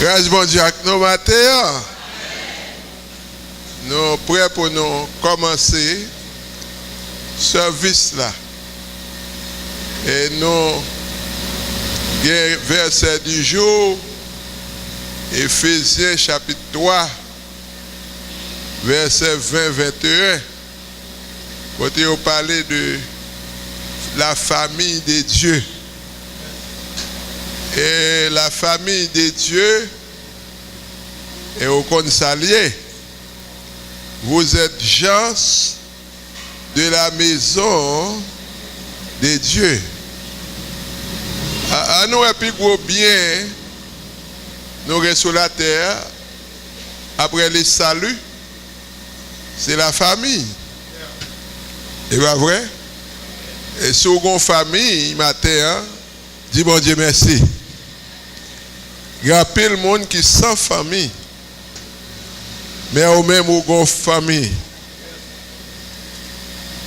Grâce bon Dieu avec nous matin. Nous prêts pour nous commencer ce service là. Et nous verset du jour, Éphésiens chapitre 3, verset 20-21. Côté on parler de la famille de Dieu. Et la famille de Dieu est au consalier. Vous êtes gens de la maison de Dieu. À nous, et puis gros bien, nous sommes sur la terre, après le salut, c'est la famille. C'est pas vrai? Et si vous avez une famille, matin, dis bon Dieu merci. Il y a plein de monde qui sans famille. Mais au même ou une famille.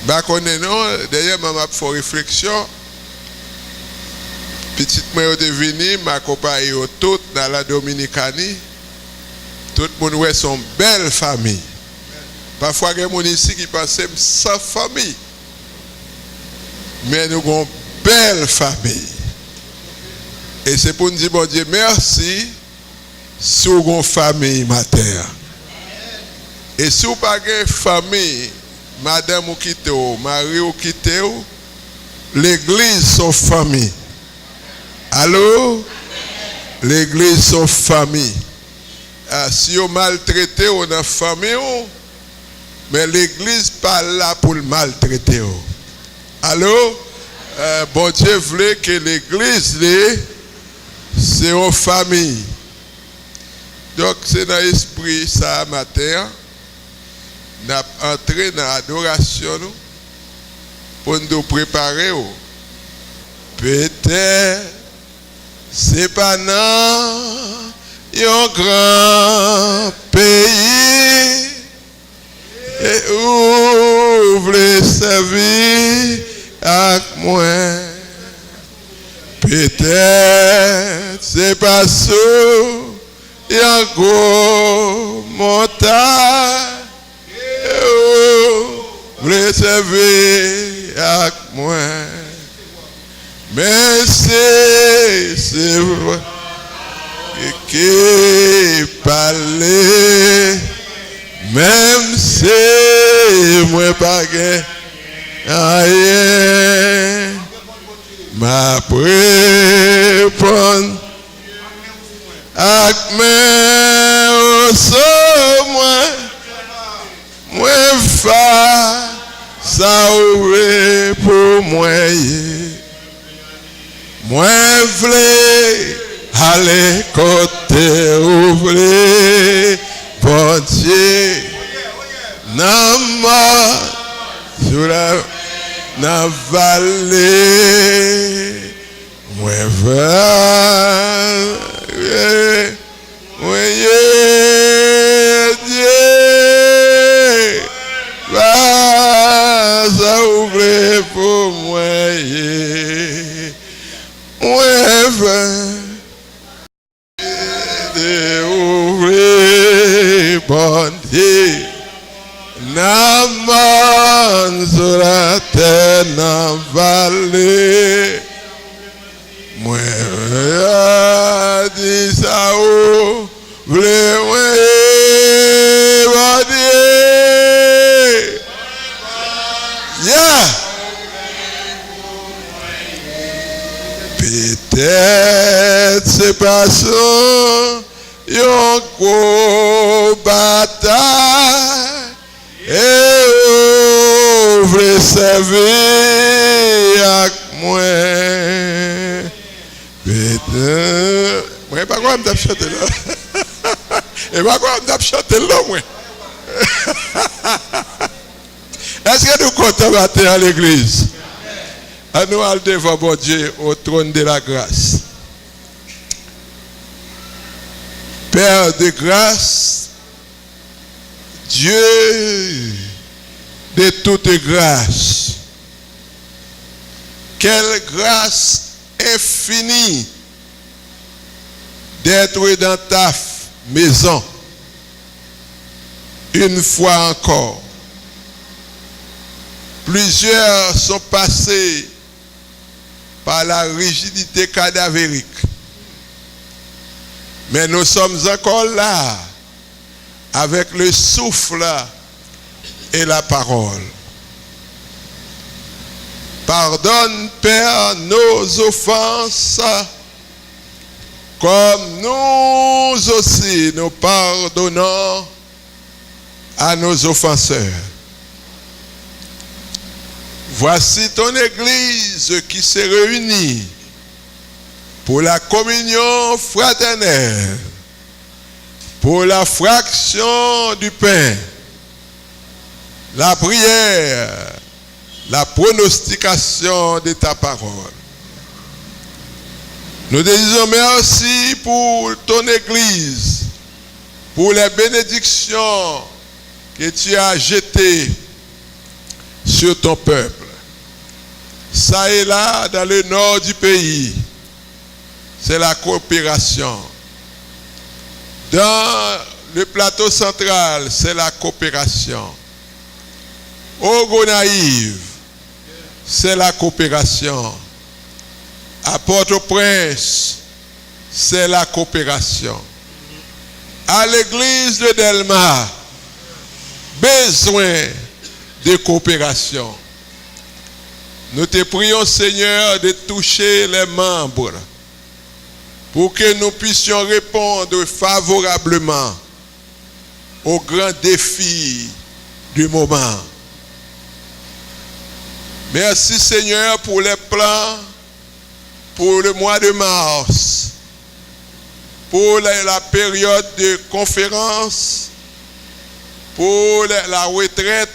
Bah non, d'ailleurs, je fais une réflexion. Petite moi est venue, ma compagne tout dans la Dominicanie. Tout le monde est son belle famille. Parfois, il y a des gens ici qui pensent sans famille. Mais nous avons une belle famille. Et c'est pour nous dire, bon Dieu, merci si vous avez une famille matin. Et si vous n'avez pas de famille, madame ou quitte, mari ou quitte, l'église sont famille. Allô? L'église sont famille. Si vous maltraitez, on a famille, mais l'église pas là pour le maltraiter. Allô? Bon Dieu voulait que l'église, c'est une famille. Donc, c'est dans l'esprit ça matin. Nous avons entré dans l'adoration pour nous préparer. Peut-être, c'est pas non, un grand pays et où vous voulez servir avec moi. Peut-être, c'est pas ça, il y a un gros montagne. Vous voulez servir avec moi. Mais c'est vrai qui parle, même si moi pas rien, ma répondre avec mes moi fa ça ouvre pour moi. Moi v'lais aller côté ouvrir bon Dieu n'a mort sur la vallée. Moi veux moi Dieu va ça ouvrir pour moi. Moi veux ouvrir bon Dieu n'a man sur la terre n'a vallée. Moi dis ça ouvrir bon Dieu. Yeah. Peut-être c'est pas ça, yon gros bataille, et ouvre servir avec moi. Peut-être, moi pas quoi me tape chanter là, et pas quoi me tape chanter là moi. Est-ce que nous comptons matin à l'église? À nous aller devant bon Dieu au trône de la grâce. Père de grâce, Dieu de toute grâce. Quelle grâce infinie d'être dans ta maison une fois encore. Plusieurs sont passés par la rigidité cadavérique. Mais nous sommes encore là avec le souffle et la parole. Pardonne, Père, nos offenses, comme nous aussi nous pardonnons à nos offenseurs. Voici ton Église qui s'est réunie pour la communion fraternelle, pour la fraction du pain, la prière, la pronostication de ta parole. Nous te disons merci pour ton Église, pour les bénédictions que tu as jetées sur ton peuple. Ça et là, dans le nord du pays, c'est la coopération. Dans le plateau central, c'est la coopération. Au Gonaïve, c'est la coopération. À Port-au-Prince, c'est la coopération. À l'église de Delma, besoin de coopération. Nous te prions, Seigneur, de toucher les membres pour que nous puissions répondre favorablement aux grands défis du moment. Merci, Seigneur, pour les plans pour le mois de mars, pour la période de conférence, pour la retraite,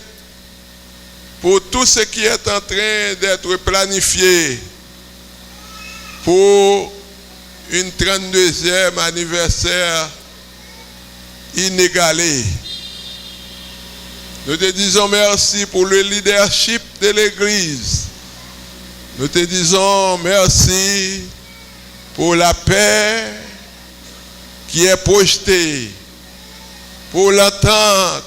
pour tout ce qui est en train d'être planifié, pour une 32e anniversaire inégalé. Nous te disons merci pour le leadership de l'Église. Nous te disons merci pour la paix qui est projetée, pour l'entente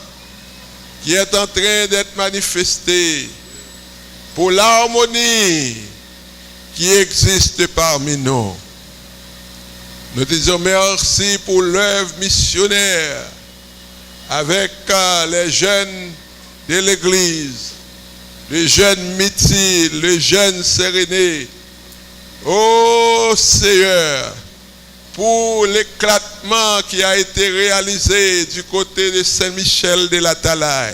qui est en train d'être manifestée, pour l'harmonie qui existe parmi nous. Nous te disons merci pour l'œuvre missionnaire avec les jeunes de l'Église, les jeunes Mithil, les jeunes Sérénés. Oh Seigneur, pour l'éclatement qui a été réalisé du côté de Saint-Michel de la Talaye.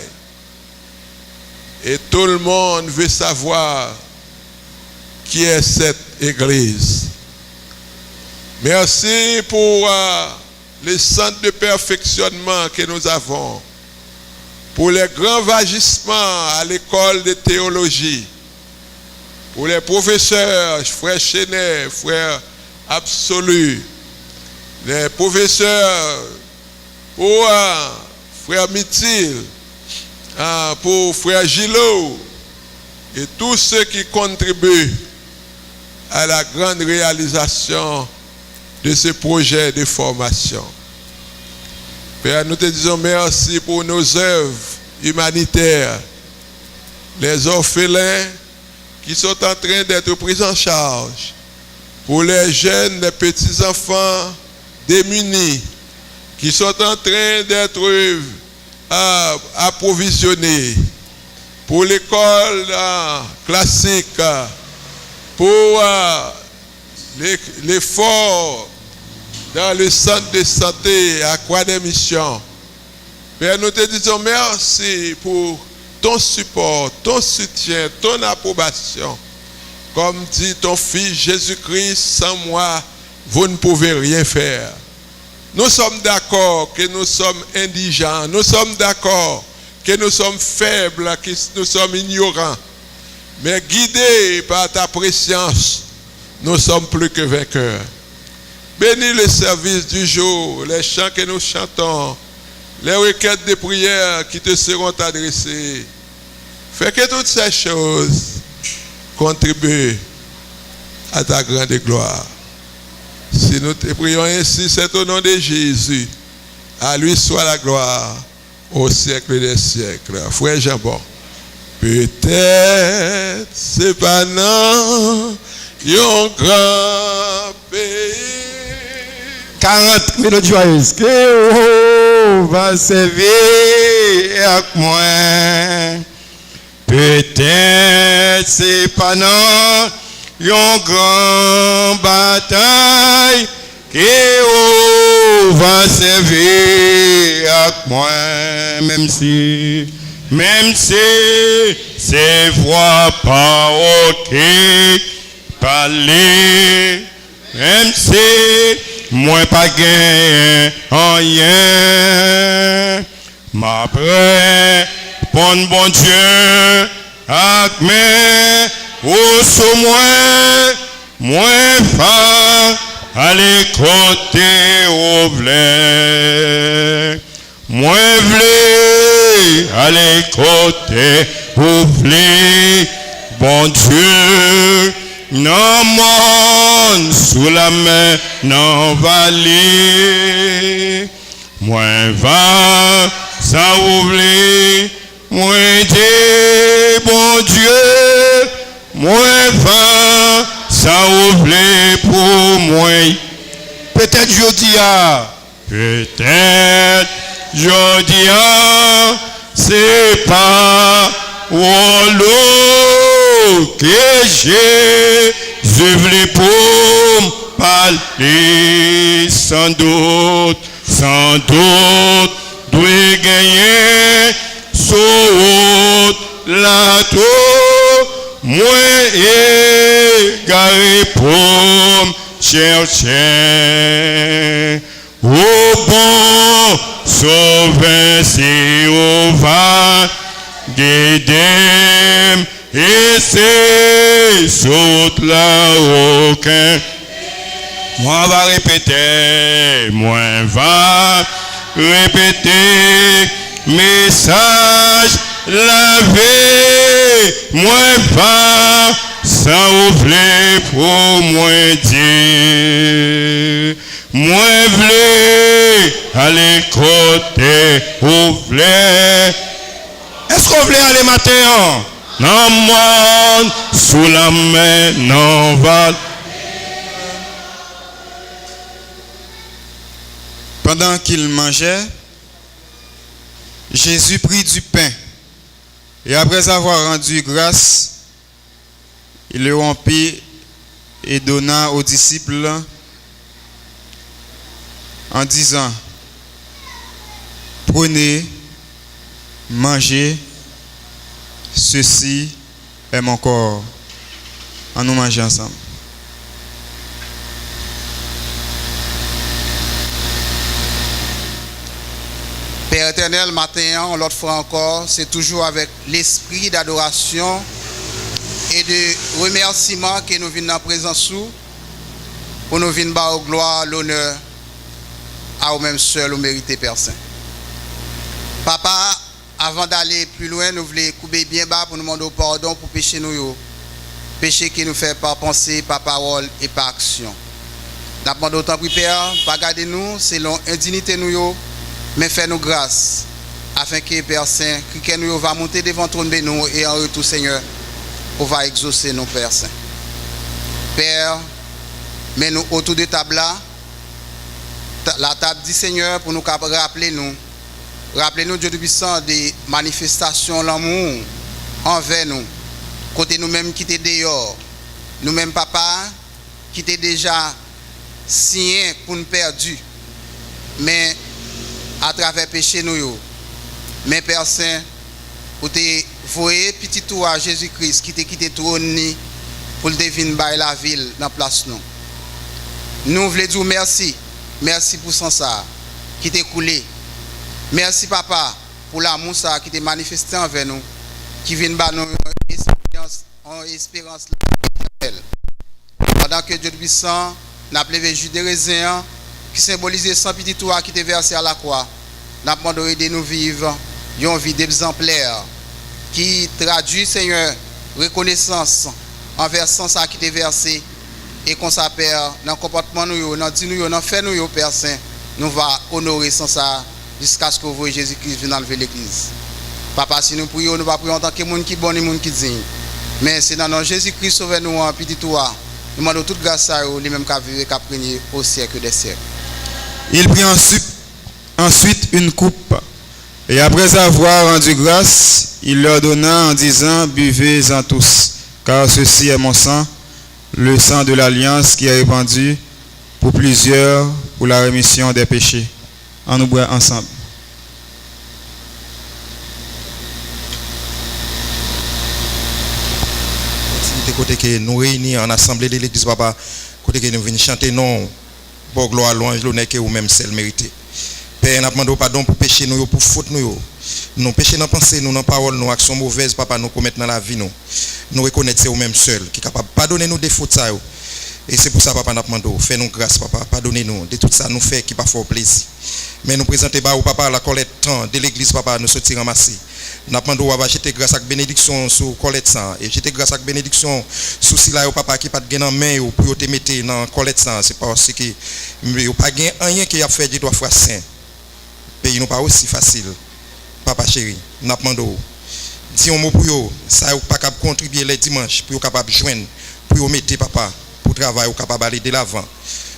Et tout le monde veut savoir qui est cette Église. Merci pour les centres de perfectionnement que nous avons, pour les grands vagissements à l'école de théologie, pour les professeurs, frère Chenet, frère Absolu, les professeurs, pour frère Mithil, pour frère Gillot, et tous ceux qui contribuent à la grande réalisation de ce projet de formation. Père, nous te disons merci pour nos œuvres humanitaires, les orphelins qui sont en train d'être pris en charge, pour les jeunes, les petits-enfants démunis qui sont en train d'être approvisionnés, pour l'école classique, pour l'effort dans le centre de santé à Croix des Missions. Père, nous te disons merci pour ton support, ton soutien, ton approbation. Comme dit ton Fils Jésus-Christ, sans moi, vous ne pouvez rien faire. Nous sommes d'accord que nous sommes indigents, nous sommes d'accord que nous sommes faibles, que nous sommes ignorants. Mais guidés par ta préscience, nous sommes plus que vainqueurs. Bénis le service du jour, les chants que nous chantons, les requêtes de prière qui te seront adressées. Fais que toutes ces choses contribuent à ta grande gloire. Si nous te prions ainsi, c'est au nom de Jésus. À lui soit la gloire au siècle des siècles. Frère Jean-Bon. Peut-être c'est pas non, un grand pays. 40 minutes joyeuses. Que va servir avec moi. Peut-être c'est pas non, une grande bataille. Que va servir avec moi. Même si c'est voix pas ok, parler. Même si moi pas gain rien, ma prêt pour bon Dieu avec mes ou sous moi fa aller côté au blé, moi vle aller côté au blé, bon Dieu. Non monde sous la main, non vallée. Moi va, ça oublie. Moi dis, bon Dieu. Moi va, ça oublie pour moi. Peut-être jeudi peut-être jeudi c'est pas que Jésus voulait pour parler sans doute, doit gagner sur la tour, moi égaré pour chercher. Au bon sauveur si on va guider. Et c'est saute là aucun. Moi va répéter, message lavé, moi va s'ouvrir pour moi dire. Moi voulais aller côté ouvrir. Est-ce qu'on voulait aller matin? Non, monde sous la main, non, val. Pendant qu'il mangeait, Jésus prit du pain et après avoir rendu grâce, il le rompit et donna aux disciples en disant, prenez, mangez, ceci est mon corps. En nous manger ensemble. Père éternel, matin, l'autre fois encore, c'est toujours avec l'esprit d'adoration et de remerciement que nous venons en présence sous, pour nous venir bas aux gloire, l'honneur, à vous-même seul, au mérité Père Saint. Papa, avant d'aller plus loin, nous voulons couper bien bas pour nous demander pardon pour péché nous. Péché qui nous fait par pensée, par parole et par action. Nous demandons autant de Père, pas garder nous selon indignité nous, mais fais-nous grâce, afin que Père Saint, que nous va monter devant ton de nous et en retour Seigneur, on va exaucer nos Père Saint. Père, mets-nous autour de table là, la table dit Seigneur pour nous rappeler nous. Rappelez-nous, Dieu Tout-Puissant, des manifestations l'amour envers nous. Côté nous-mêmes qui étaient dehors. Nous-mêmes, papa, qui étaient déjà signés pour nous perdus. Mais à travers péché nous. Mais Père Saint, pour te voyer petit tour à Jésus-Christ qui t'a quitté trône pour le deviner by la ville dans la place nous. Nous voulons dire merci. Merci pour son ça qui t'est coulé. Merci papa pour l'amour qui t'est manifesté envers nous, qui vient de nous en espérance éternelle. Pendant que Dieu Tout-Puissant n'a levé jus de raisin qui symbolisait son petit toit qui était versé à la croix, n'a demandé de nous vivre une vie d'exemplaire qui traduit, Seigneur, reconnaissance envers son ça qui était versé Et qu'on s'appelle dans le comportement nous, dans dit nous, dans fait nous, Père Saint, nous va honorer sans ça jusqu'à ce que vous voyez Jésus-Christ vienne enlever l'église. Papa, si nous prions, nous ne prions en tant que monde qui bon et monde qui digne. Mais c'est dans notre Jésus-Christ sauve nous en petit toi. Nous demandons toute grâce à eux, les mêmes qu'à vivre et qu'à prendre au siècle des siècles. Il prit ensuite une coupe, et après avoir rendu grâce, il leur donna en disant, buvez-en tous, car ceci est mon sang, le sang de l'alliance qui est répandu pour plusieurs pour la rémission des péchés. En nous boire ensemble. Côté que nous réunis en assemblée de l'église, papa, côté que nous venons chanter non, pour gloire, louange, l'honneur que vous-même seul mérité. Père, nous demandons pardon pour pécher nous, pour faute nous. Nous péchons dans pensée, nous dans parole, nous actions mauvaises, papa, nous commettons dans la vie nous. Nous reconnaissons vous-même seul, qui est capable de pardonner nous des fautes ça. Et c'est pour ça, papa, nous demandons, fais-nous grâce, papa, pardonnez-nous de tout ça nous fait qui pas fort plaisir. Mais nous présentons au papa la collecte de l'église, papa, nous sortir ramasser. Nous demandons à jeter grâce à la bénédiction sur collecte ça et jeter grâce à la bénédiction sur si là au papa qui pas de gain en main pour te mettre dans collecte ça, c'est parce que il pas gain rien qui a fait du trois fois saint. Pays nous pas aussi facile. Papa chéri, nous demandons dis un mot pour eux, ça pas capable contribuer les dimanches pour capable joindre pour mettre papa pour travail ou capable aller de l'avant.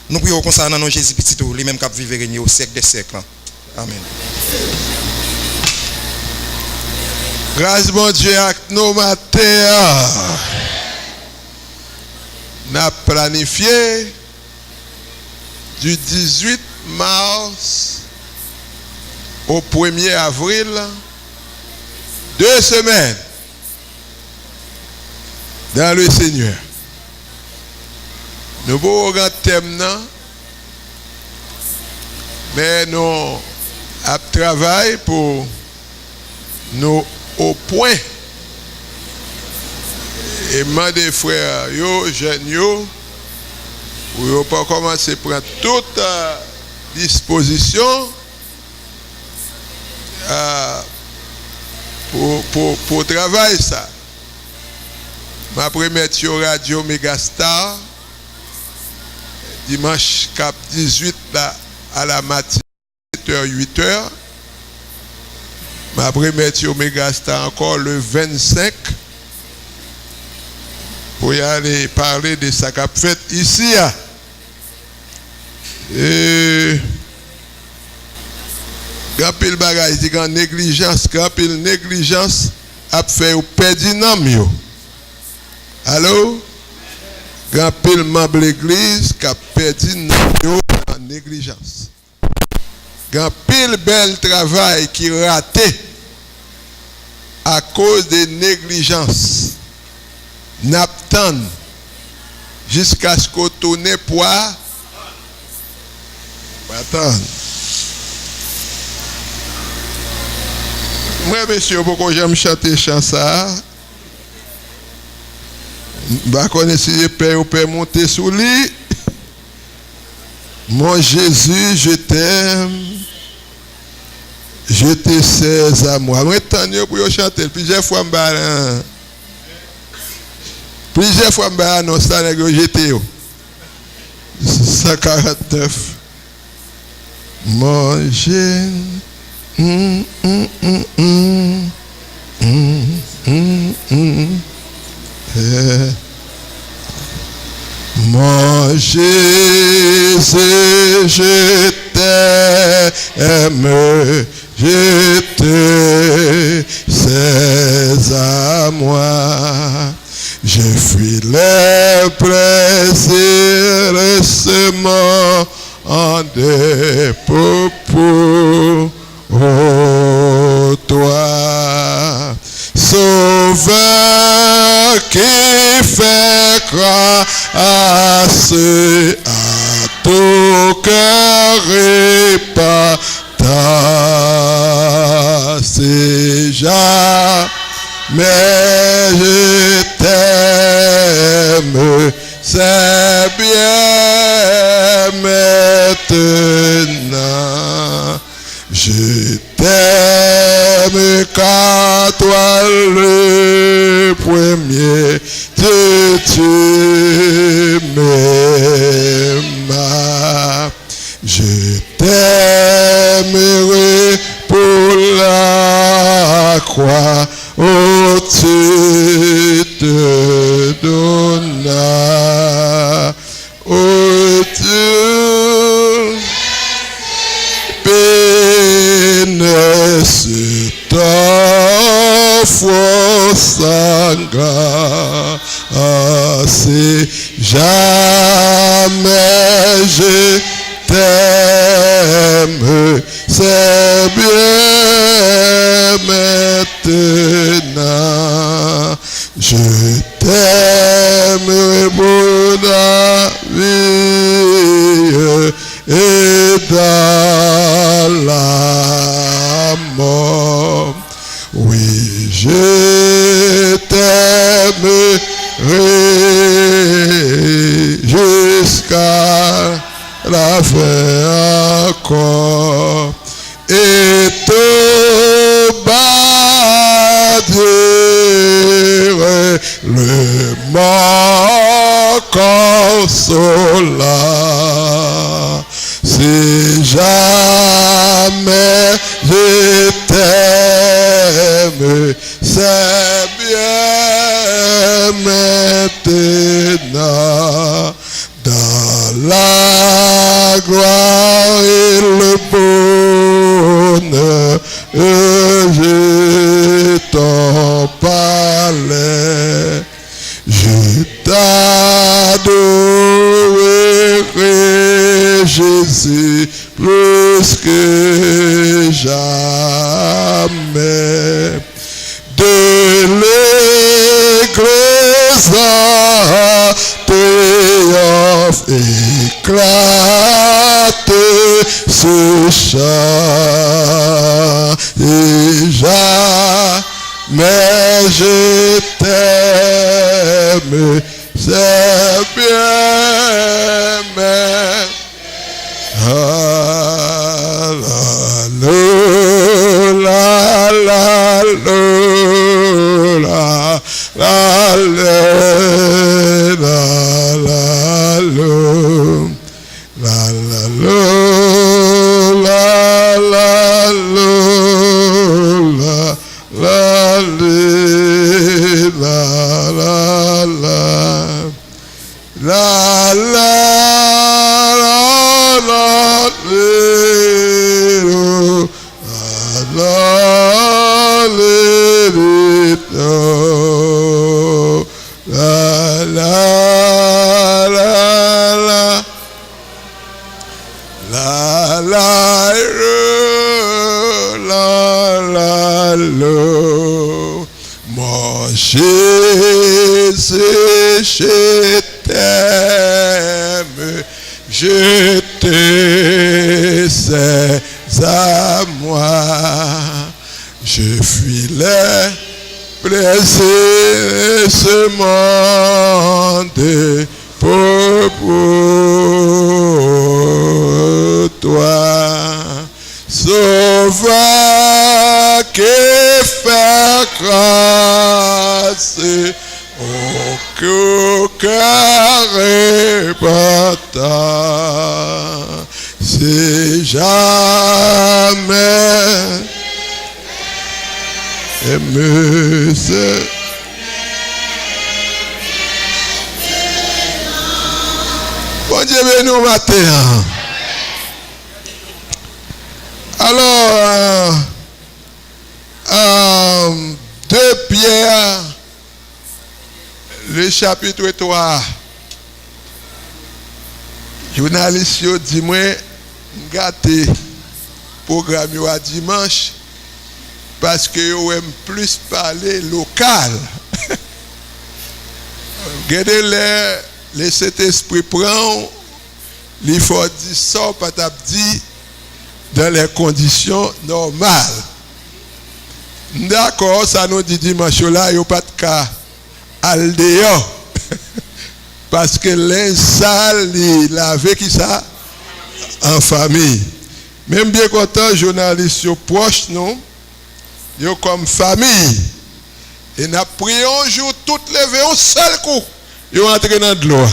Nous prions comme ça dans nom Jésus petit tout, les mêmes cap vivre régner au siècle des siècles. Amen. Grâce bon Dieu à nos matins. N'a planifié du 18 mars au 1er avril 2 semaines dans le Seigneur. Nous avons un thème, mais nous avons travaillé pour nous au point. Et des frères, jeunes, où ils pas commencer à prendre toute disposition pour travailler ça. Ma première radio Megastar, dimanche cap 18 là, à la matinée, 7h, 8h. Ma première Megastar encore le 25 pour y aller parler de ça qu'a fait ici. Et grand pile bagage dit qu'en négligence, grand pile négligence a fait au pédinam. Allô? Grand pile membre l'église qui a perdu en négligence. Grand pile bel travail qui raté à cause de négligence. N'attend jusqu'à ce qu'on tourne poids. Attends. Moi, monsieur, pourquoi j'aime chanter chant ça? Je connais si je peux monter sous lui. Mon Jésus, je t'aime. Je te sais à moi. Moi, tant pour chanter. Plusieurs fois, je annonce ça, j'étais. 149. Mon Jésus. Mon Jésus, je t'aime, je te sais à moi. Je fuis les plaisirs récemment en dépôt pour toi. Sauveur qui fait grâce à ton cœur repentant, c'est jamais je t'aime, c'est bien maintenant. Je t'aime car toi le premier de Dieu m'aime. croix, oh tu te donnas, oh tu bénisse ta foi sanglacée, jamais je t'aime, c'est bien maintenant. Je t'aimerai pour la vie et dans la mort. Oui, je t'aimerai jusqu'à la fin encore. Et te bâtirai le mort consolant. Si jamais je t'aime, c'est bien maintenant. Dans la gloire et le bonheur, je t'en parlais. Je t'adorerai, Jésus, plus que jamais. De l'église à triomphe éclate ce chant. Et jamais je t'aime, c'est bien, mais mon Jésus, je t'aime, je te sais à moi, je fuis les plaisirs de ce monde pour toi. Sauveur qui fait grâce au cœur repentant, si jamais aimé ce bon Dieu béni nous matin. Alors, 2 Pierre, le chapitre 3, journaliste dit moi, gâté programme à dimanche parce que yo aime plus parler local. Regardez les cet esprit prend, il faut dire ça, pas dit dans les conditions normales. D'accord, ça nous dit dimanche là, il n'y a pas de cas al dehors. Parce que les salles, il avait qui ça en famille. Même bien content, journalistes proches, non? Ils comme famille. Et nous prions un jour, toutes levé un seul coup. Ils ont entré dans de l'eau.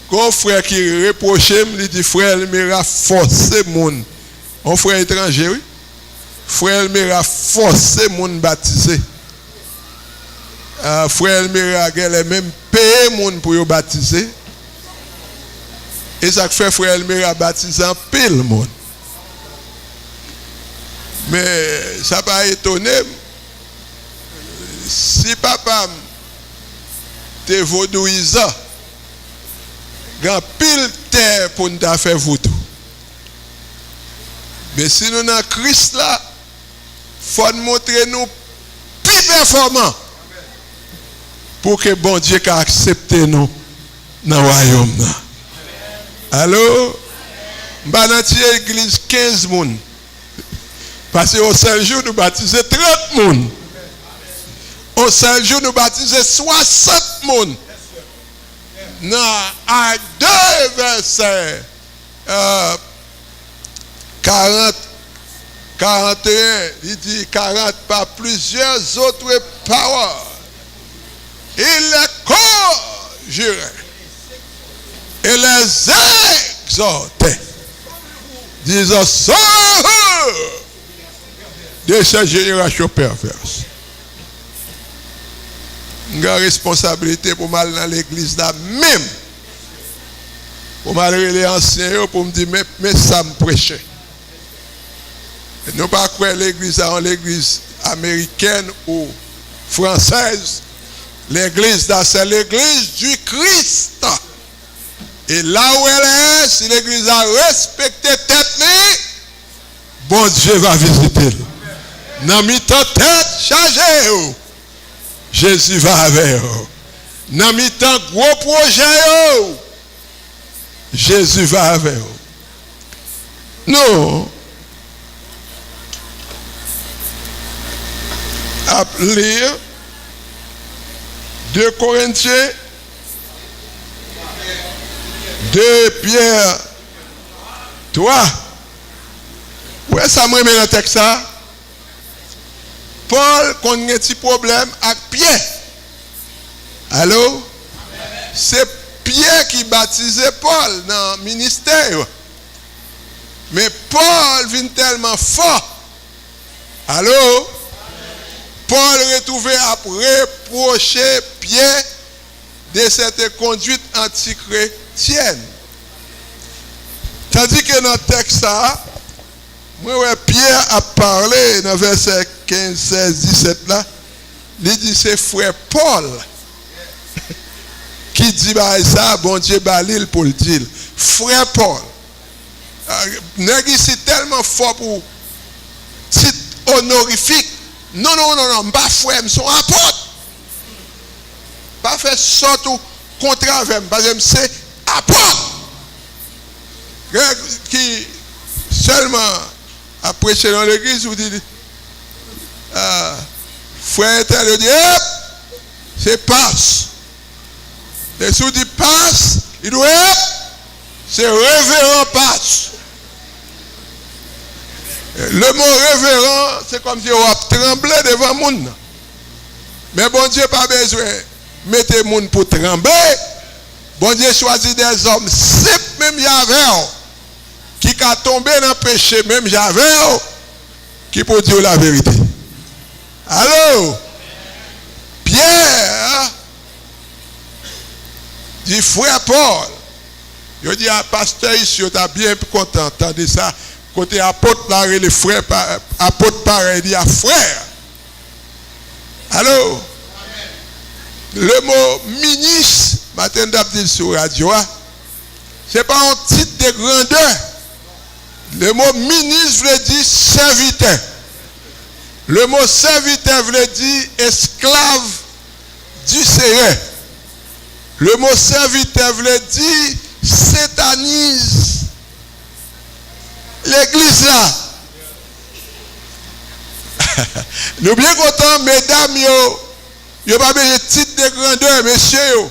Quand frère qui reprochait, il dit frère, il m'a forcé mon. Un frère étranger, oui. Frère, il m'a forcé mon baptisé. Frère, il m'a même payé mon pour baptiser. Et ça fait frère, il m'a baptisé en pile monde. Mais ça pas étonné. Si papa te vaudouisa, grand pile terre pour nous faire voodoo. Mais si nous dans Christ là, faut nous montrer nous plus performants pour que bon Dieu ait accepté nous dans le royaume. Allô? Dans notre église 15 personnes. Parce qu'au seul jour nous baptisons 30 personnes. Au seul jour nous baptisons 60 personnes. À 2 versets 40, 41, il dit 40 par plusieurs autres paroles. Il les conjurait et les exhortait, disant sors de cette génération perverse. Une responsabilité pour mal dans l'église là même. Pour mal les anciens pour me dire mais ça me prêchait. Nous pas croire l'église en l'église américaine ou française. L'église là c'est l'église du Christ. Et là où elle est, si l'église a respecté tête, bon Dieu va visiter. Dans mi-temps tête chargée, Jésus va avec eux. Dans mi-temps gros projet, Jésus va avec eux. Nous, à lire 2 Corinthiens, 2 Pierre 3. Où est-ce que moi dans le texte ça? Paul a un petit problème avec Pierre. Allô? C'est Pierre qui baptisait Paul dans le ministère. Mais Paul vient tellement fort. Allô? Paul retrouvé à reprocher Pierre de cette conduite antichrétienne. Tandis que dans le texte, moi, Pierre a parlé dans verset 15, 16, 17 là. Il dit c'est frère Paul qui dit bah, ça, bon Dieu, balil pour le dire. Frère Paul. C'est tellement fort pour titre honorifique. Non, pas frère, je suis apôtre. Pas faire sorte ou contre avec moi, parce que c'est apôtre. Qui seulement a prêché dans l'église, vous dites, frère tel, il dit, c'est passe. Et si vous dites passe, il doit c'est révérend passe. Le mot révérend, c'est comme si on a tremblé devant le monde. Mais bon Dieu pas besoin de mettre le monde pour trembler. Bon Dieu choisit des hommes simples, même Yahvé, qui a tombé dans le péché, même Yahvé, qui peut dire la vérité. Allô? Pierre dit frère Paul. Je dis à pasteur ici, tu es bien content de ça. Côté apôtre, là, les frères, apôtre pareil, il dit à frère. Allô? Le mot ministre, matin d'abdil sur radio, ce n'est pas un titre de grandeur. Le mot ministre veut dire serviteur. Le mot serviteur veut dire esclave du Seigneur. Le mot serviteur veut dire satanise l'église là. Nous bien contents, mesdames, yo pas besoin de titre de grandeur, messieurs.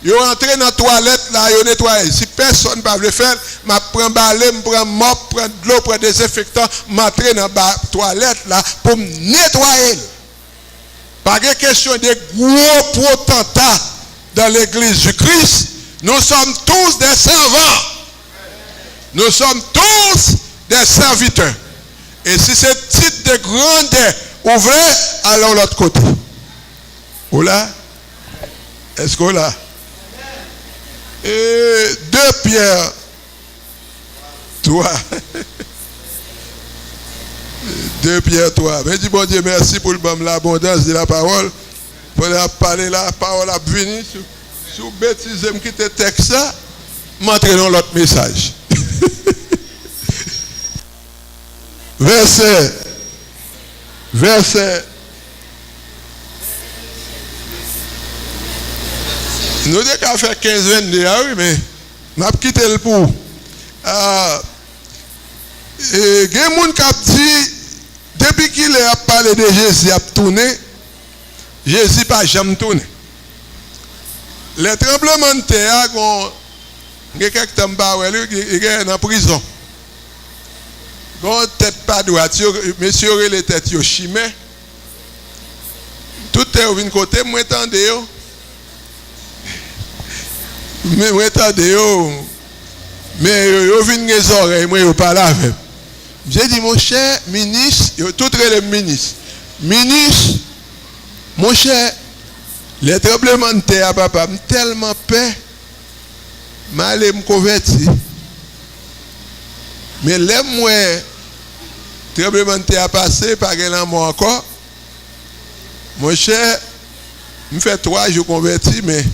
Yo rentré dans la toilette là, yo nettoyé. Si personne ne peut le faire, je prends balai, je prends mop, je prends de l'eau, je prends désinfectant, je rentre dans la toilette là pour me nettoyer. Pas de question de gros potentats dans l'église du Christ. Nous sommes tous des servants. Nous sommes tous des serviteurs. Et si ce titre de grandeur ouvert, allons l'autre côté. Où là? Est-ce qu'on là? Et 2 Pierre 3. 2 Pierre 3. Mais dis bon Dieu, merci pour l'abondance de la parole. Pour parler la parole à venir sur bêtise, me quitter texte ça, m'entraînons l'autre message. Verset. Nous avons qu'à faire 15-22, ah oui, mais je vais quitter le pour. Et il y a des gens qui ont dit, depuis qu'il a parlé de Jésus, il a tourné, Jésus n'a pas jamais tourné. Les tremblements de terre, il y a quelqu'un qui est en prison. Il y a tête pas droite, monsieur les têtes chimé. Tout est au côté, moi attendez. Mais moi attendez. Mais yo vinn les oreilles, moi yo parle avec. J'ai dit mon cher ministre, tout les ministres. Ministre, mon cher, les tremblements de terre, papa, tellement peur, mal me converti. Mais les moi, tremblement de terre passé, pas grand mot encore. Mon cher, me fait 3 jours converti, mais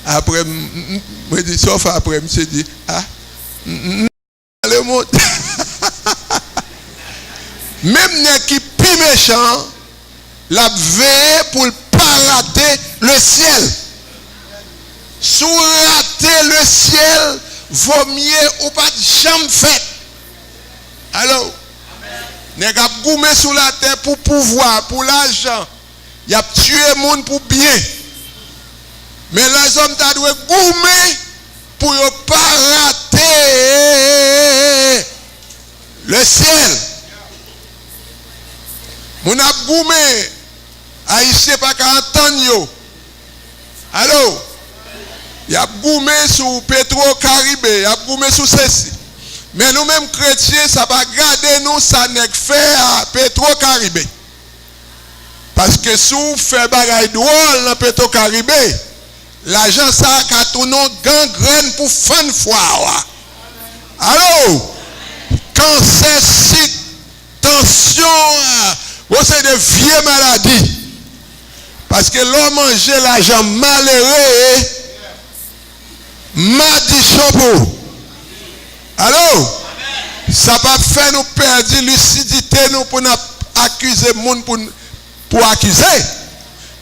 après, me dit sauf après, me dit ah, le monde. Même les qui plus méchant, la veille pour ne pas rater le ciel. Si vous ratez le ciel, vaut mieux ou pas de jamais fait. Alors, n'est qu'à goumer sous la terre pour pouvoir, pour l'argent. Il y a tué le monde pour bien. Mais les hommes doivent goumer pour ne pas rater le ciel. Mon a goumé, Haïtien pas qu'à entendre. Allô? Il y a goumé sur Petro-Caribé, il y a goumé sur ceci. Mais nous-mêmes chrétiens, ça va garder nous, ça n'est fait à Petro-Caribé. Parce que si vous faites bagaille drôle dans Petro-Caribé, l'argent ça a tourné gangrène pour fin foire. Allô? Cancer, site, tension, c'est de vieilles maladies. Parce que l'homme mange l'argent malheureux, madichopo. Allô? Ça va faire nous perdre lucidité nous pour nous accuser le monde pour accuser.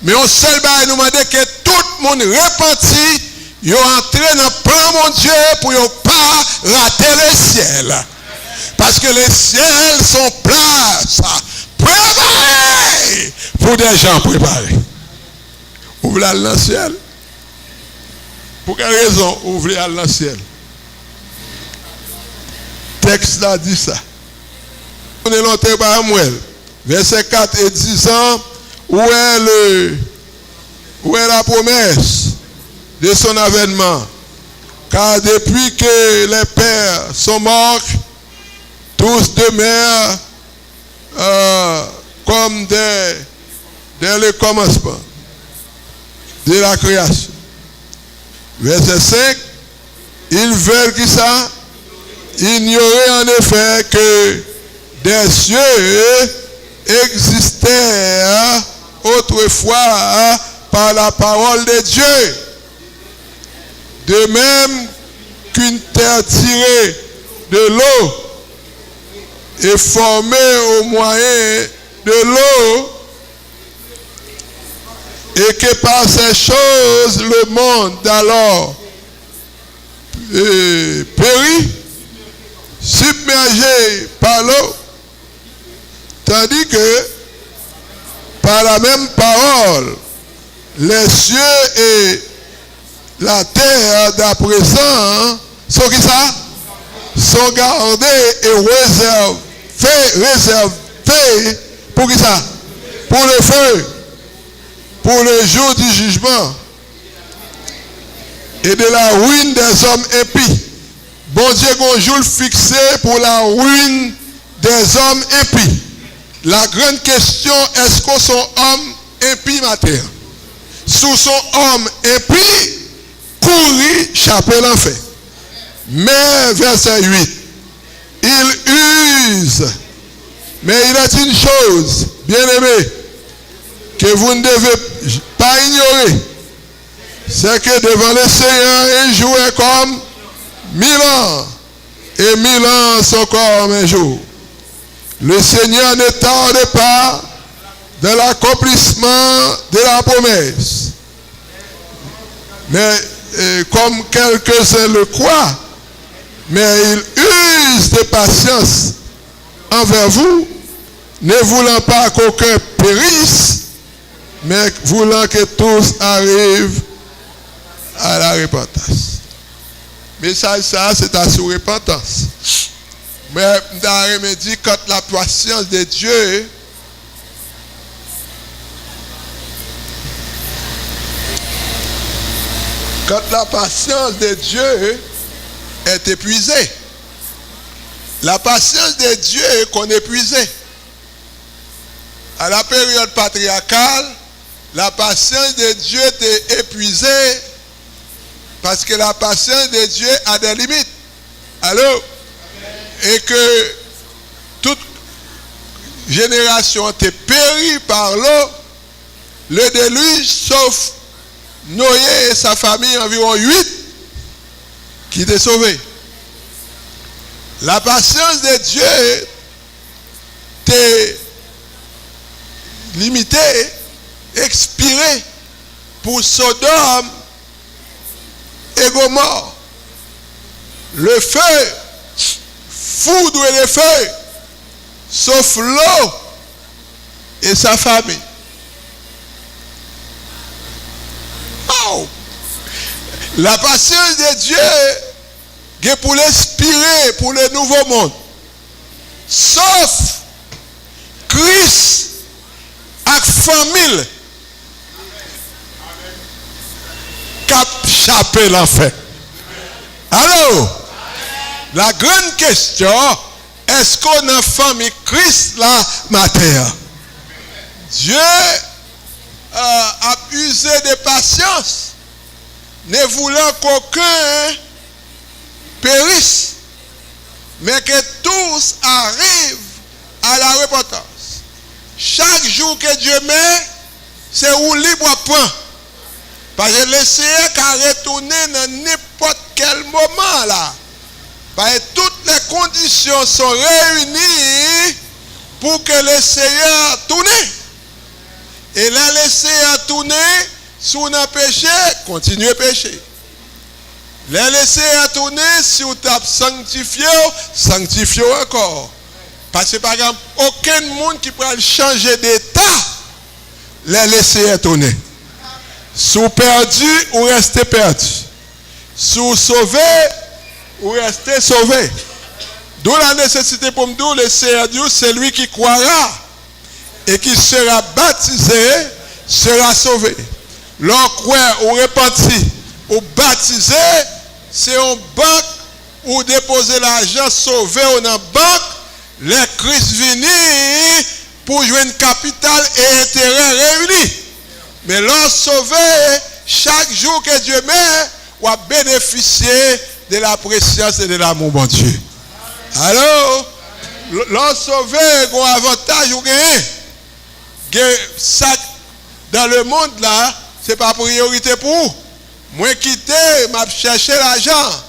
Mais on seul va nous demander que tout le monde repenti, ils entrent dans le plan mon Dieu pour ne pas rater le ciel. Parce que les ciels sont places préparés pour des gens préparés. Ouvrez dans le ciel. Pour quelle raison ouvrez dans le ciel? Texte là dit ça. On est longtemps par Samuel. Verset 4 et 10 ans. Où est la promesse de son avènement? Car depuis que les pères sont morts, tous demeurent comme dès le commencement de la création. Verset 5, ils veulent qui ça? Ignorer en effet que des cieux existèrent autrefois par la parole de Dieu. De même qu'une terre tirée de l'eau est formée au moyen de l'eau, et que par ces choses le monde d'alors périt, submergé par l'eau, tandis que par la même parole les cieux et la terre d'à présent sont qui ça? Sont gardés et réservés pour qui ça? Pour le feu, pour le jour du jugement et de la ruine des hommes impies. Bon Dieu, un jour fixé pour la ruine des hommes impies. La grande question, est-ce qu'on sont hommes impies, matin? Sous son homme impie, courir, chaper l'enfer. Mais, verset 8, il use. Mais il est une chose, bien aimé, que vous ne devez pas ignorer. C'est que devant le Seigneur, il jouait comme 1000 ans. Et 1000 ans sont comme un jour. Le Seigneur ne tarde pas dans l'accomplissement de la promesse. Mais comme quelques-uns le croient, mais il use de patience envers vous, ne voulant pas qu'aucun périsse, mais voulant que tous arrivent à la repentance. Mais ça c'est à sous repentance. Mais je me dit quand la patience de Dieu est épuisée. La patience de Dieu qu'on épuisait. À la période patriarcale, la patience de Dieu était épuisée parce que la patience de Dieu a des limites. Allô? Et que toute génération était périe par l'eau, le déluge, sauf Noé et sa famille, environ 8, qui étaient sauvés. La patience de Dieu était limitée, expirée pour Sodome et Gomorrhe. Le feu, foudre et le feu, sauf l'eau et sa famille. Oh! La patience de Dieu est pour l'inspirer pour le nouveau monde. Sauf Christ avec famille cap chapé l'enfer. Alors, la grande question, est-ce qu'on a famille Christ là, matin? Dieu a usé de patience, ne voulant qu'aucun périsse, mais que tous arrivent à la repentance. Chaque jour que Dieu met, c'est où libre à point. Parce que le Seigneur qui a retourné dans n'importe quel moment là. Parce que toutes les conditions sont réunies pour que le Seigneur tourne. Et là, le Seigneur tourne, si on a péché, continuez à pécher. Là, le Seigneur tourne, si on t'a sanctifié, sanctifiez encore. Parce que par exemple, aucun monde qui peut changer d'état, là, le Seigneur tourne. Si vous perdu, ou restez perdu. Si vous sauvé, ou restez sauvé. D'où la nécessité pour me dire, le Seigneur Dieu, c'est lui qui croira et qui sera baptisé, sera sauvé. L'on croit ou repenti ou baptisé, c'est en banque ou déposer l'argent sauvé ou dans banque, les Christ venus pour jouer une capitale et intérêt réunis. Mais l'on sauvé, chaque jour que Dieu met, on va bénéficier de la préscience et de l'amour, mon Dieu. Alors, l'on sauvé, on a un avantage ou gain. Ça, dans le monde là, ce n'est pas priorité pour vous. Moi quitter, m'a cherché l'argent.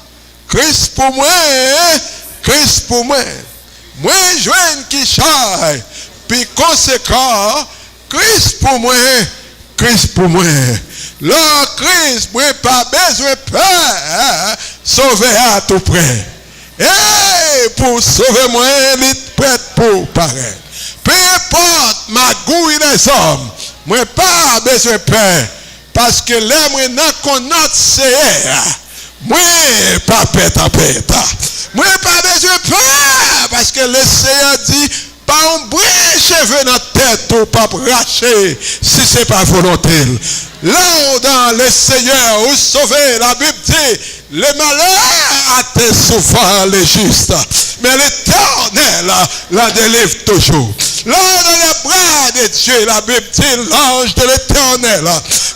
Christ pour moi, Christ pour moi. Moi joindre qui charge. Puis conséquent, Christ pour moi, Christ pour moi. Là, Christ, moi pas besoin de peur, sauver à tout près. Et pour sauver moi, il est prêt pour paraître. Peu importe ma gouille des hommes, moi pas besoin de peur. Parce que là, moi, n'a qu'on a Seigneur. Moi, pas pète à pète. Moi, pas besoin de peur. Parce que le Seigneur dit, pas un brin cheveux dans la tête ou pas racher si ce n'est pas volonté. Là dans le Seigneur, vous sauvez, la Bible dit, les malheurs atteignent souvent les justes, mais l'Éternel la délivre toujours. Là dans les bras de Dieu, la Bible dit, l'ange de l'Éternel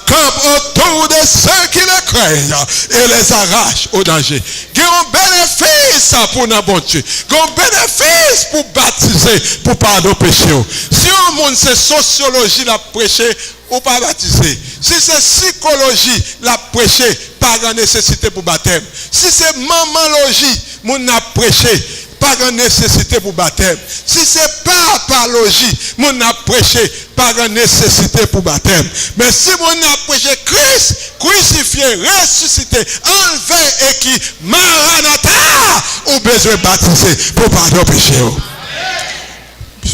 campe autour de ceux qui le craignent et les arrache au danger. Il y a un bénéfice pour notre bon Dieu. Il y a un bénéfice pour baptiser, pour pardonner péché. Si un monde c'est sociologie la prêcher, ou pas baptiser. Si c'est psychologie la prêcher, pas de nécessité pour baptême. Si c'est mamalogie, mon a prêché, pas de nécessité pour baptême. Si c'est papalogie, mon a prêché, pas de nécessité pour baptême. Mais si mon a prêché Christ, crucifié, ressuscité, enlevé et qui maranatha, ou besoin de baptiser pour pardonner péché.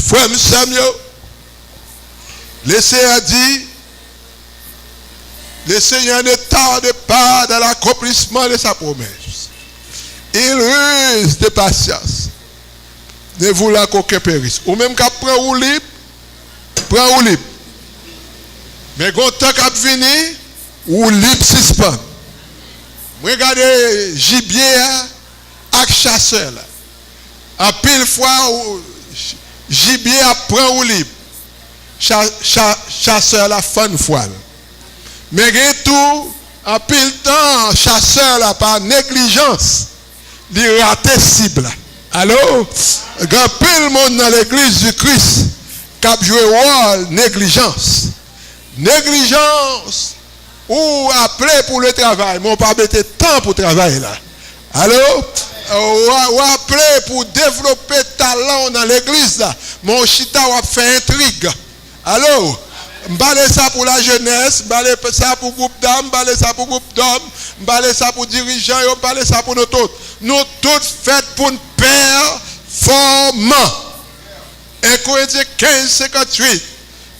Frère Samuel, le Seigneur dit, le Seigneur ne tarde pas dans l'accomplissement de sa promesse. Il ruse de patience. Ne voulant qu'aucun périsse. Ou même qu'à prendre ou libre, prend ou libre. Mais quand tant qu'à venir, ou libre suspend. Regardez gibier avec chasseur. En pile fois, gibier prend ou libre. Chasseur la fan fois. Mais tout, en pile temps, chasseur là par négligence, il rate cible. Alors, grand pile monde dans l'église du Christ qui a joué rôle négligence. Négligence ou appelé pour le travail, mais on pas mettre temps pour travailler là. Alors, ou appelé pour développer talent dans l'église là, mon chita va faire intrigue. Alors, m'balé ça pour la jeunesse, m'balé ça pour groupe d'âmes, m'balé ça pour groupe d'hommes, m'balé ça pour dirigeants, m'balé ça pour nous tous. Nous tous faites pour une performance. 1 Corinthiens 15, 58.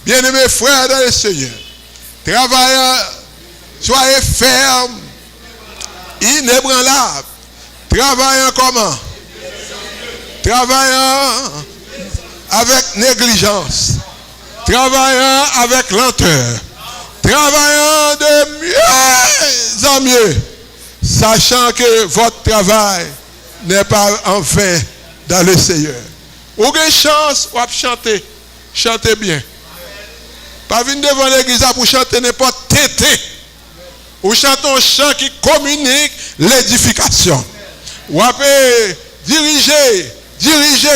Bien-aimés frères dans le Seigneur, travaillant, soyez fermes, inébranlables. Travaillant comment? Travaillant avec négligence. Travaillant avec lenteur, travaillant de mieux en mieux, sachant que votre travail n'est pas en vain dans le Seigneur. Ou avez chance, ou chanter, chantez bien. Pas venir devant l'église pour chanter n'importe tété. Ou chantez un chant qui communique l'édification. Ou avez diriger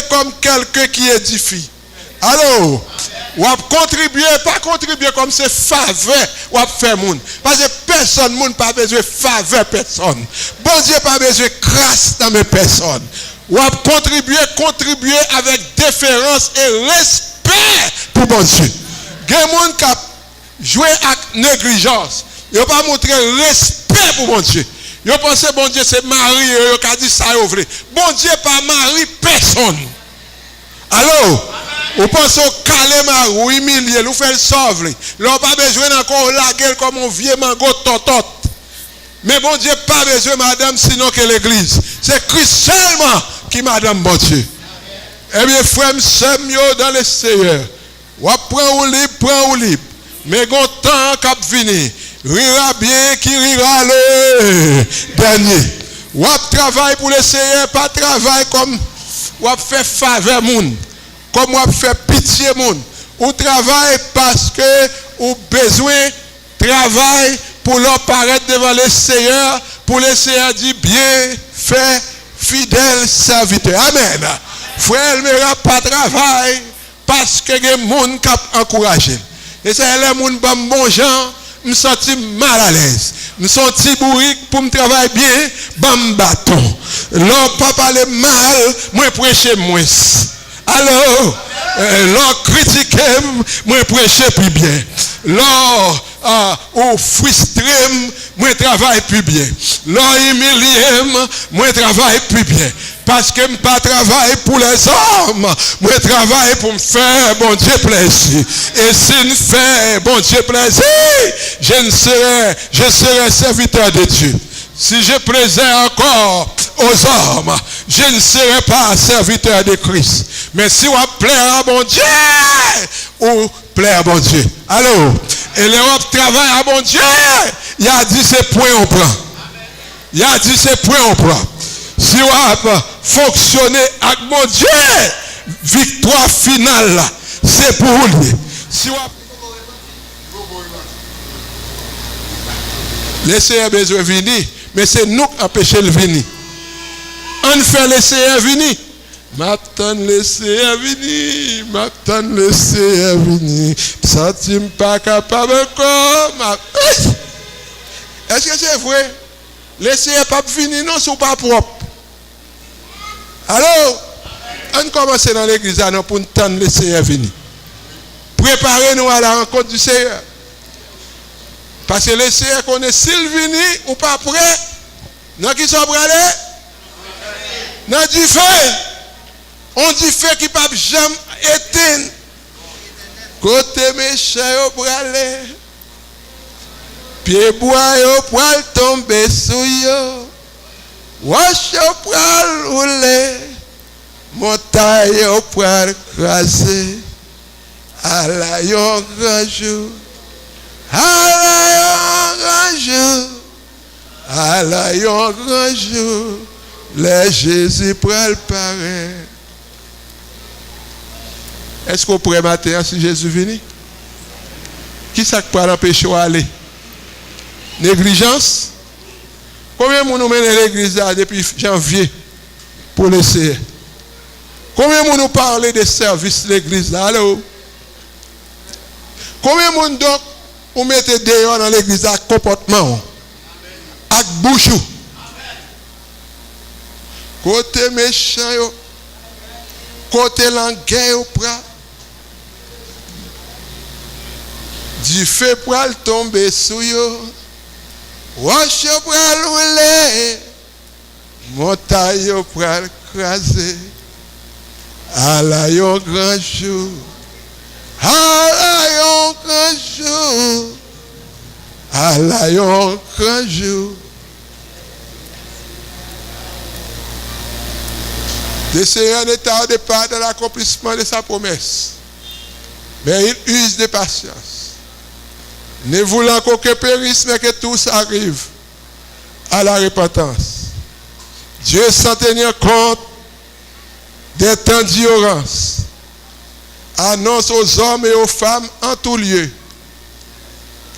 comme quelqu'un qui édifie. Alors, ou à contribuer, pas contribuer comme c'est faveur, ou à faire monde. Parce que personne, monde pas besoin de faveur personne. Bon Dieu pas besoin de grâce dans mes personnes. Ou à contribuer avec déférence et respect pour bon Dieu. Il y a des gens qui jouent avec négligence. Ils n'ont pas montré respect pour bon Dieu. Ils pensent que bon Dieu c'est mari, ils ont dit ça, ils ont voulu. Bon Dieu pas mari personne. Alors, vous pensez au calme, ou humilier, vous faites le sauve. Vous n'avez pas besoin encore la gueule comme un vieux mango totot. Mais bon Dieu, pas besoin, madame, sinon que l'église. C'est Christ seulement qui, madame, bon Dieu. Eh bien, frère, nous dans le Seigneur. Ou prend ou libre. Mais quand temps cap venir, rira bien qui rira le dernier. Ou travail pour le Seigneur, pas travail comme ou fait faveur monde. Comme on fait pitié monde. Ou travaille parce que ou besoin travail pour leur paraître devant le Seigneur, pour le Seigneur dit bien fait fidèle serviteur. Amen. Frère, il ne pas travail parce que les gens qui encouragé. Et c'est les gens qui ont bon gens, je me sens mal à l'aise. Je me sens bourrique pour me travailler bien, bam bâton. Leur pas parler mal, moi prêcher moins. Alors, l'on critique, moi prêcher plus bien. L'on ou frustré, moi travaille plus bien. L'on humilié, moi travaille plus bien. Parce que je ne pas travailler pour les hommes, moi travaille pour me faire bon Dieu plaisir. Et si je fais bon Dieu plaisir, je serai serviteur de Dieu. Si je plaisais encore aux hommes, je ne serai pas serviteur de Christ. Mais si on plaît à bon Dieu, ou plaît à bon Dieu. Alors, Et l'Europe travaille à bon Dieu. Il a dit c'est point on prend. Il a dit c'est point on prend. Si on a fonctionné avec mon Dieu, victoire finale là, c'est pour lui. Si on laissez besoin de venir, mais c'est nous qui empêchons le venir. On fait laisser venir. M'attend laisser venir, m'attend laisser venir. Sentim pas capable encore. Est-ce que c'est vrai? Laissez pas venir, non, c'est pas propre. Alors, on commence dans l'église pour nous tendre laisser venir. Préparez-nous à la rencontre du Seigneur. Parce que le Seigneur connaît s'il vient ou pas prêt. Dans qui sont prêts? Dans du feu. On dit feu qui ne peut jamais éteindre. Côté méchant, au bralé. Pied bois, au poil tomber sous yo. Wash au poil rouler. Montagne au poil crasé. À la yon grand jour. À la yon grand jour. À la yon grand jour. Les Jésus pral paraît. Est-ce qu'on pourrait matin si Jésus vient? Qui ça peut l'empêcher d'aller? Négligence? Combien de nous mène l'église depuis janvier pour l'essayer? Combien de nous parlent des services de l'église là? Alors, combien de nous donc vous mettez dehors dans l'église avec comportement? Avec bouche? Côté méchant, côté langueur, du feu pour tomber sous yo, wash pour rouler, montagne pour craser, à la yon grand jour, à la yon grand jour, à la yon grand jour. Le Seigneur ne tarde pas dans l'accomplissement de sa promesse, mais il use de patience. Ne voulant qu'aucun périsse, mais que tous arrivent à la repentance. Dieu, sans tenir compte des temps d'ignorance, annonce aux hommes et aux femmes en tout lieu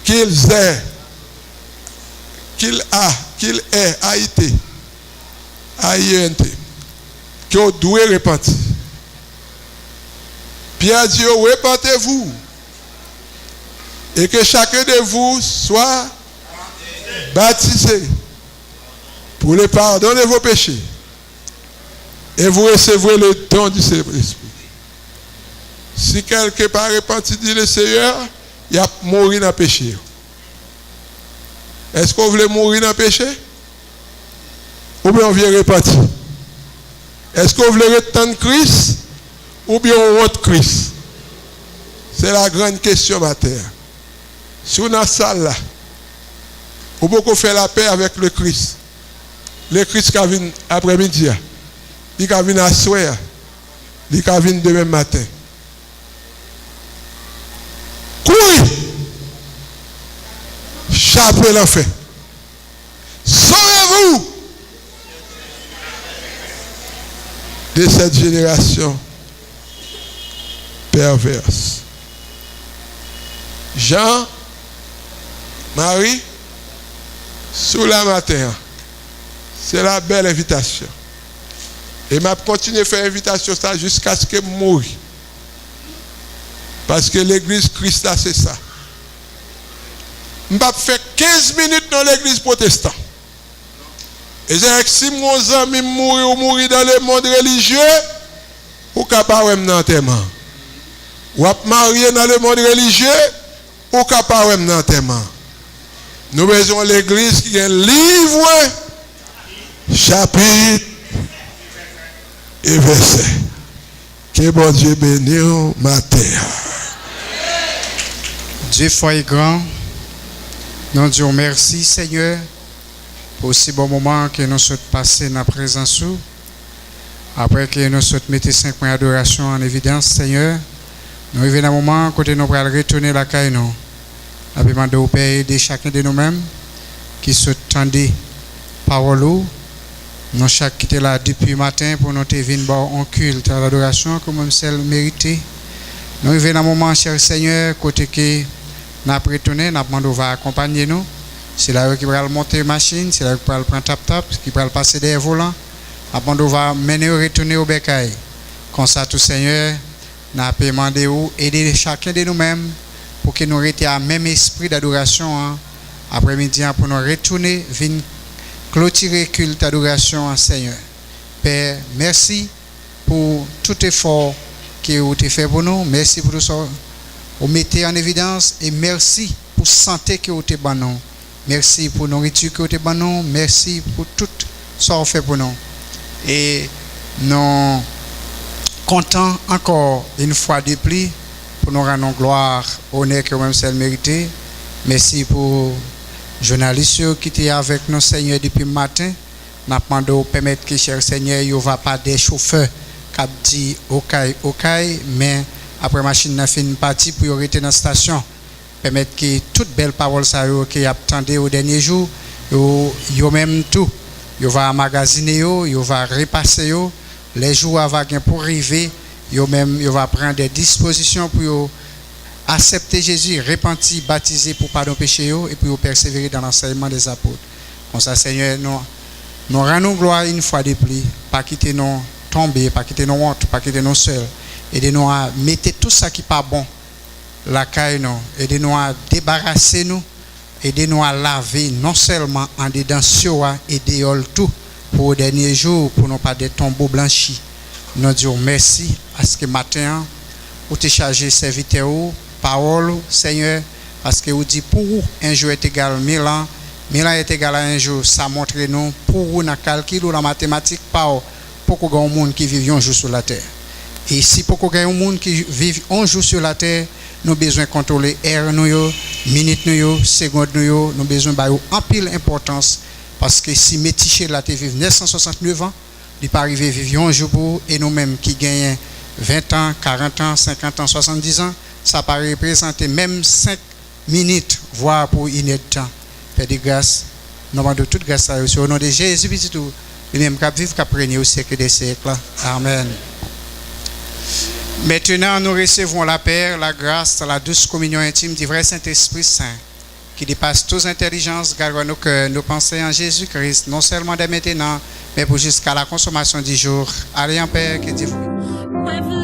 qu'ils aient, qu'il est, a été, qu'ils doivent repentir. Pierre dit, repentez-vous. Et que chacun de vous soit baptisé pour le pardon de vos péchés. Et vous recevrez le don du Saint-Esprit. Si quelqu'un pas repenti, dit le Seigneur, il a mouru dans le péché. Est-ce qu'on voulait mourir dans le péché? Ou bien on vient repentir? Est-ce qu'on voulait retendre Christ? Ou bien on rentre Christ? C'est la grande question matin. Si on a dans salle là, on peut faire la paix avec le Christ. Le Christ qui vient après-midi, il vient à soir, il vient demain matin. Courez! Chapez l'enfer. Sauvez-vous de cette génération perverse. Jean, Marie, sous la matin, c'est la belle invitation. Et m'a continué à faire invitation ça jusqu'à ce que je moure. Parce que l'église Christ là, c'est ça. Je vais faire 15 minutes dans l'église protestante. Et c'est si mon ami mourir dans le monde religieux, ou capable de m'enterrer. Ou marier dans le monde religieux, ou capable de m'enterrer. Nous besoin l'église qui a un livre, chapitre et verset. Que bon Dieu bénisse matin. Dieu fort et grand, nous disons merci Seigneur pour ce bon moment que nous souhaitons passer dans la présence. Après que nous souhaitons mettre 5 points d'adoration en évidence, Seigneur, nous arrivons à un moment où nous allons retourner la caille. Nous demandons au Père aider chacun de nous-mêmes qui se tendait parole. Nous chaque qui était là depuis le matin pour nous venir en culte à l'adoration comme même celle méritée. Nous arrivons dans un moment, cher Seigneur, côté que nous avons retourné, nous demandons va accompagner nous. C'est là qui va monter la machine, c'est là qui va prendre tap-tap, qui va passer des volants. Nous demandons va mener retourner au bécail. Comme ça, tout Seigneur, nous avons demandé aider chacun de nous-mêmes pour que nous restions à même esprit d'adoration après-midi pour nous retourner, venir clôturer culte d'adoration Seigneur. Père, merci pour tout effort que vous avez fait pour nous. Merci pour tout ça. Vous mettez en évidence et merci pour la santé que vous avez pour nous. Merci pour la nourriture que vous avez pour nous. Merci pour tout ce que vous fait pour nous. Et nous comptons encore une fois de plus pour nous rendre gloire, honneur que vous-même celle méritée. Merci pour les journalistes qui étaient avec nous, Seigneur, depuis le matin. Nous demandons de permettre que, cher Seigneur, il ne va pas des chauffeurs qui disent OK, mais après la machine a fait une partie pour arrêter dans la station. Permettre que toutes belles paroles qui attendaient au dernier jour, yo même tout, yo va magasiner yo va repasser les jours avant pour arriver, yo va prendre des dispositions pour accepter Jésus, repentir, baptiser pour pardon péché et puis persévérer dans l'enseignement des apôtres. Comme ça, Seigneur, nous rendons gloire une fois de plus, pas quitter nous tomber, pas quitter nous honte, pas quitter nous seuls, aidez-nous à mettre tout ça qui n'est pas bon, la caille nous, aidez-nous à débarrasser nous, aidez-nous à laver non seulement en dedans et dehors tout pour les derniers jours, pour ne pas des tombeaux blanchis. Nous disons merci à ce que matin, vous te chargez serviteur, parole, Seigneur, parce que vous dites pour vous, un jour est égal à 1000 ans, 1000 ans est égal à un jour, ça montre nous, pour vous, dans le calcul ou dans la mathématique, pour qu'il y ait un monde qui vit un jour sur la terre. Et si pour qu'il y ait un monde qui vit un jour sur la terre, nous avons besoin de contrôler heure, minute, seconde, nous avons besoin de pile importance, parce que si Métiché là te vivent 969 ans, il peut arriver à vivre un jour pour et nous-mêmes qui gagnons 20 ans, 40 ans, 50 ans, 70 ans, ça peut représenter même 5 minutes, voire pour une heure de temps. Père de grâce, nous demandons toute grâce à vous. Au nom de Jésus, lui-même qui vivre, qui régné au siècle des siècles. Amen. Maintenant, nous recevons la paix, la grâce, la douce communion intime du vrai Saint-Esprit Saint, qui dépasse toute intelligence, garde nos cœurs, nos pensées en Jésus-Christ, non seulement dès maintenant, mais pour jusqu'à la consommation du jour. Allez en paix, que Dieu vous.